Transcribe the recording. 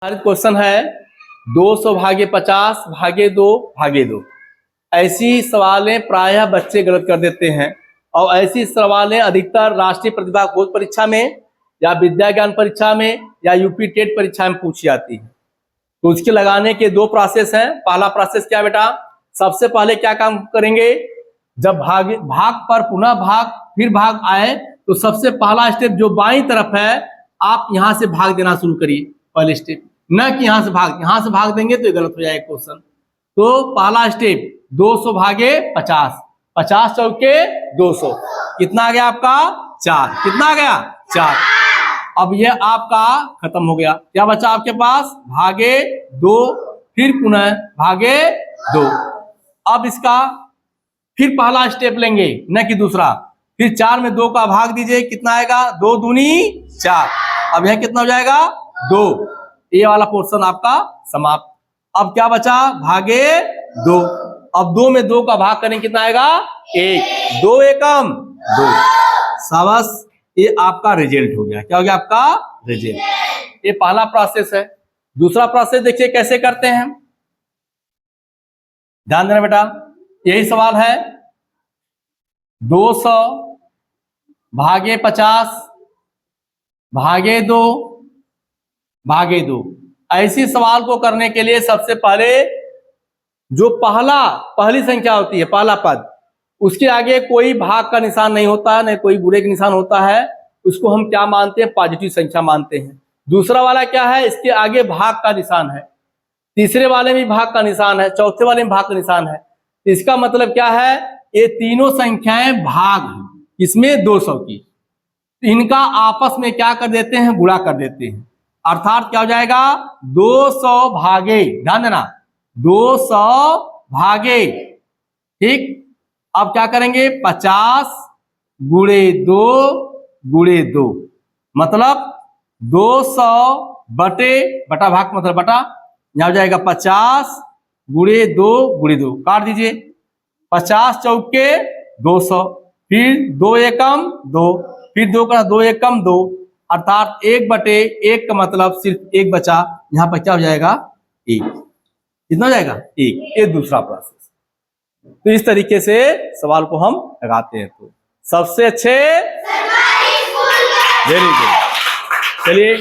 Question है 200 भागे 50 भागे 2 भागे 2। ऐसी सवालें प्रायः बच्चे गलत कर देते हैं और ऐसी सवालें अधिकतर राष्ट्रीय प्रतिभा खोज परीक्षा में या विद्या ज्ञान परीक्षा में या यूपी टेट परीक्षा में पूछी जाती है। तो उसके लगाने के दो प्रोसेस हैं। पहला प्रोसेस क्या बेटा, सबसे पहले क्या काम करेंगे, जब भाग पर पुनः भाग फिर भाग आए तो सबसे पहला स्टेप जो बाईं तरफ है, आप यहां से भाग देना शुरू करिए। पहले स्टेप, न कि यहां से भाग देंगे तो ये गलत हो जाएगा क्वेश्चन। तो पहला स्टेप 200 भागे 50, 50 चौके 200, कितना आ गया आपका 4, कितना आ गया 4। अब ये आपका खत्म हो गया, क्या बचा आपके पास, भागे 2 फिर पुनः भागे 2। अब इसका फिर पहला स्टेप लेंगे न कि दूसरा, फिर 4 में 2 का भाग दीजिए, कितना आएगा 2 दूनी 4। अब यह कितना हो जाएगा 2। ये वाला पोर्शन आपका समाप्त। अब क्या बचा, भागे 2। अब 2 में 2 का भाग करें, कितना आएगा 1, 2 एकम 2। शाबाश, ये आपका रिजल्ट हो गया। क्या हो गया आपका रिजल्ट। ये पहला प्रोसेस है। दूसरा प्रोसेस देखिए कैसे करते हैं, ध्यान देना बेटा। यही सवाल है 200 भागे 50 भागे 2 भागे 2। ऐसी सवाल को करने के लिए सबसे पहले जो पहली संख्या होती है, पहला पद, उसके आगे कोई भाग का निशान नहीं होता है, न कोई गुणे का निशान होता है, उसको हम क्या मानते हैं, पॉजिटिव संख्या मानते हैं। दूसरा वाला क्या है, इसके आगे भाग का निशान है, तीसरे वाले में भाग का निशान है, चौथे वाले में भाग का निशान है। इसका मतलब क्या है, ये तीनों संख्याएं भाग हैं, इसमें 200 की, इनका आपस में क्या कर देते हैं, गुणा कर देते हैं। अर्थात क्या हो जाएगा 200 भागे, ध्यान देना 200 भागे, ठीक। अब क्या करेंगे 50 गुणे 2 गुणे 2, मतलब 200 बटे बटा भाग मतलब बटा, यहां हो जाएगा 50 गुणे 2 गुणे 2, काट दीजिए। 50 चौके 200, फिर 2 एकम 2, फिर 2 का 2 एकम 2, अर्थात 1 बटे 1 का मतलब सिर्फ 1 बचा, यहां पर क्या हो जाएगा 1, कितना हो जाएगा 1। ये दूसरा प्रोसेस। तो इस तरीके से सवाल को हम लगाते हैं। तो सबसे अच्छे, वेरी गुड। चलिए